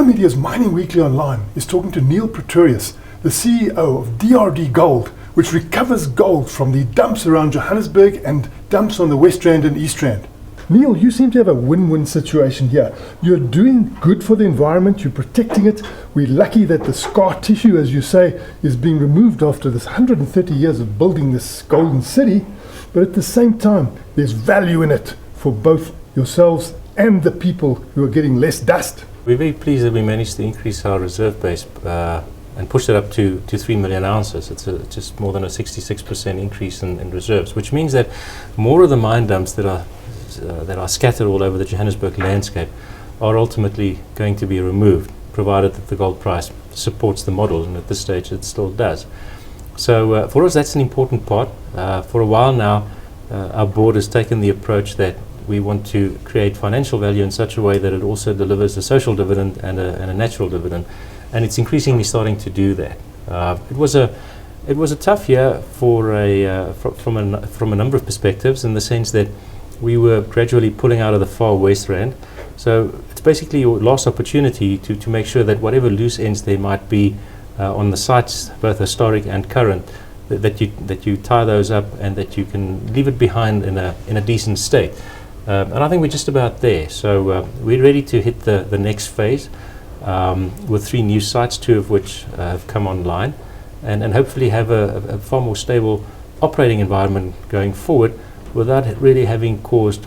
Media's Mining Weekly Online is talking to Neil Pretorius, the CEO of DRDGold, which recovers gold from the dumps around Johannesburg and dumps on the West Rand and East Rand. Neil, you seem to have a win-win situation here. You're doing good for the environment, you're protecting it. We're lucky that the scar tissue, as you say, is being removed after this 130 years of building this golden city. But at the same time, there's value in it for both yourselves and the people who are getting less dust. We're very pleased that we managed to increase our reserve base and push it up to 3 million ounces. It's just more than a 66% increase in reserves, which means that more of the mine dumps that are scattered all over the Johannesburg landscape are ultimately going to be removed, provided that the gold price supports the model, and at this stage it still does. So for us, that's an important part. For a while now, our board has taken the approach that we want to create financial value in such a way that it also delivers a social dividend and a natural dividend, and it's increasingly starting to do that. It was a tough year from a number of perspectives, in the sense that we were gradually pulling out of the far West Rand. So it's basically your last opportunity to make sure that whatever loose ends there might be on the sites, both historic and current, that you tie those up and that you can leave it behind in a decent state. And I think we're just about there. So we're ready to hit the next phase with 3 new sites, 2 of which have come online, and hopefully have a far more stable operating environment going forward without really having caused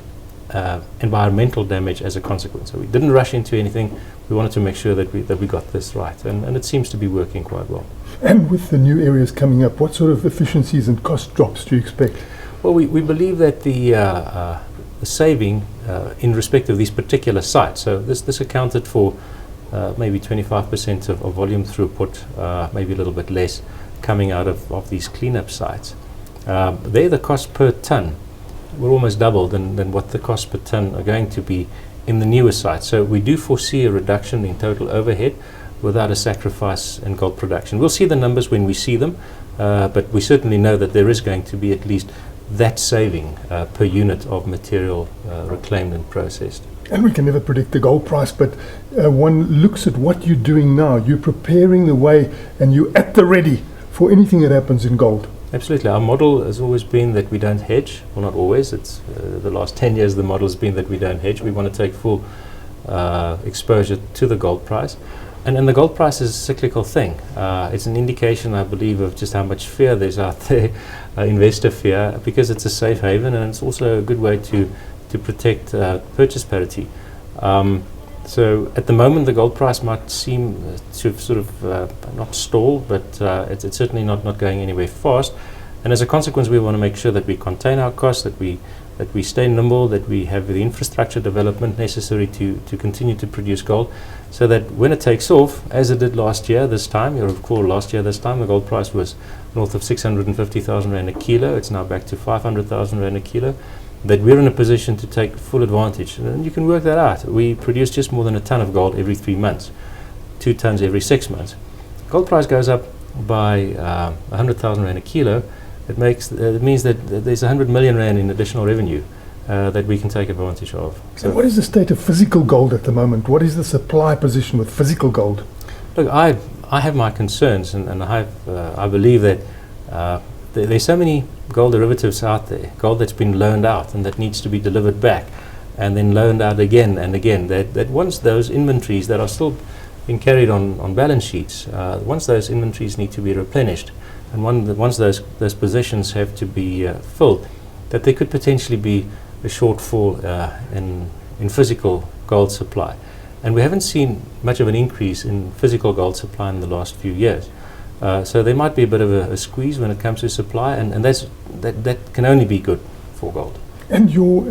environmental damage as a consequence. So we didn't rush into anything. We wanted to make sure that we got this right, and it seems to be working quite well. And with the new areas coming up, what sort of efficiencies and cost drops do you expect? Well, we believe that the saving in respect of these particular sites, so this accounted for maybe 25% of volume throughput, maybe a little bit less, coming out of these cleanup sites. There, the cost per ton were almost double than what the cost per ton are going to be in the newer sites. So we do foresee a reduction in total overhead without a sacrifice in gold production. We'll see the numbers when we see them, but we certainly know that there is going to be at least that saving per unit of material reclaimed and processed. And we can never predict the gold price, but one looks at what you're doing now. You're preparing the way, and you're at the ready for anything that happens in gold. Absolutely. Our model has always been that we don't hedge. Well, not always. It's the last 10 years the model has been that we don't hedge. We want to take full exposure to the gold price. And the gold price is a cyclical thing. It's an indication, I believe, of just how much fear there's out there, investor fear, because it's a safe haven, and it's also a good way to protect purchase parity. So at the moment, the gold price might seem to have sort of not stalled, but it's certainly not going anywhere fast. And as a consequence, we want to make sure that we contain our costs, that we stay nimble, that we have the infrastructure development necessary to continue to produce gold, so that when it takes off, as it did last year, this time, you'll recall last year this time, the gold price was north of 650,000 Rand a kilo. It's now back to 500,000 Rand a kilo. That we're in a position to take full advantage. And you can work that out. We produce just more than a ton of gold every 3 months, 2 tons every 6 months. Gold price goes up by 100,000 Rand a kilo. It means that there's 100 million Rand in additional revenue that we can take advantage of. So what is the state of physical gold at the moment? What is the supply position with physical gold? Look, I have my concerns, and I believe that there's so many gold derivatives out there, gold that's been loaned out and that needs to be delivered back, and then loaned out again and again, that once those inventories that are still being carried on balance sheets, once those inventories need to be replenished, and once those positions have to be filled, that there could potentially be a shortfall in physical gold supply. And we haven't seen much of an increase in physical gold supply in the last few years. So there might be a bit of a squeeze when it comes to supply, and that can only be good for gold. And you're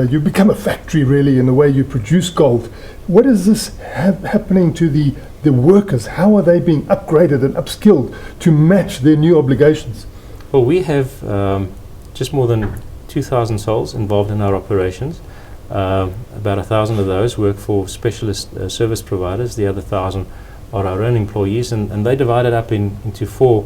you become a factory really in the way you produce gold. What is this happening to the workers? How are they being upgraded and upskilled to match their new obligations? Well, we have just more than 2,000 souls involved in our operations. About 1,000 of those work for specialist service providers. The other 1,000 are our own employees, and they divided up into 4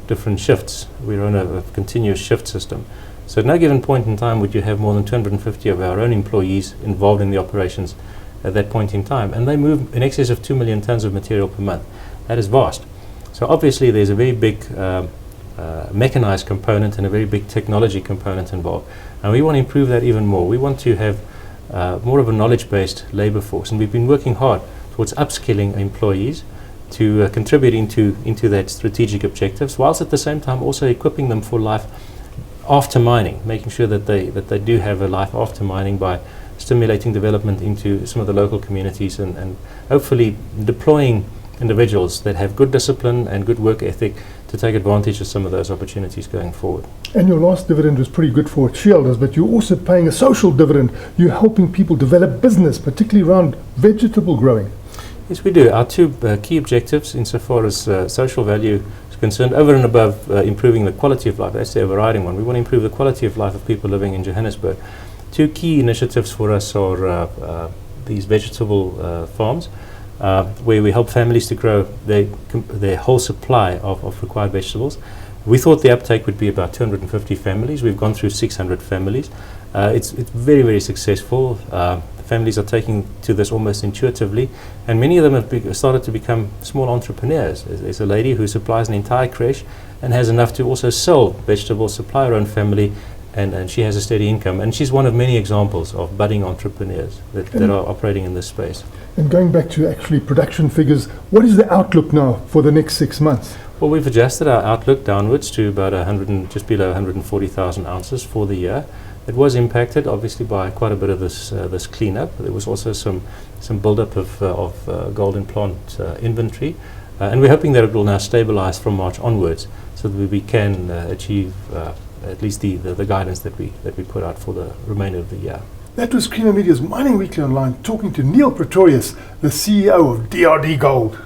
different shifts. We run a continuous shift system. So at no given point in time would you have more than 250 of our own employees involved in the operations at that point in time. And they move in excess of 2 million tons of material per month. That is vast. So obviously there's a very big mechanized component and a very big technology component involved. And we want to improve that even more. We want to have more of a knowledge-based labor force. And we've been working hard towards upskilling employees to contribute into that strategic objectives, whilst at the same time also equipping them for life after mining, making sure that they do have a life after mining by stimulating development into some of the local communities and hopefully deploying individuals that have good discipline and good work ethic to take advantage of some of those opportunities going forward. And your last dividend was pretty good for shareholders, but you're also paying a social dividend. You're helping people develop business, particularly around vegetable growing. Yes, we do. Our two key objectives insofar as social value is concerned, over and above improving the quality of life, that's the overriding one. We want to improve the quality of life of people living in Johannesburg. Two key initiatives for us are these vegetable farms, where we help families to grow their whole supply of required vegetables. We thought the uptake would be about 250 families. We've gone through 600 families. It's very, very successful. Families are taking to this almost intuitively, and many of them have started to become small entrepreneurs. There's a lady who supplies an entire creche and has enough to also sell vegetables, supply her own family, and she has a steady income. And she's one of many examples of budding entrepreneurs that are operating in this space. And going back to actually production figures, what is the outlook now for the next 6 months? Well, we've adjusted our outlook downwards to about just below 140,000 ounces for the year. It was impacted, obviously, by quite a bit of this cleanup. There was also some build-up of gold in plant inventory, and we're hoping that it will now stabilize from March onwards, so that we can achieve at least the guidance that we put out for the remainder of the year. That was Creamer Media's Mining Weekly Online, talking to Neil Pretorius, the CEO of DRDGold.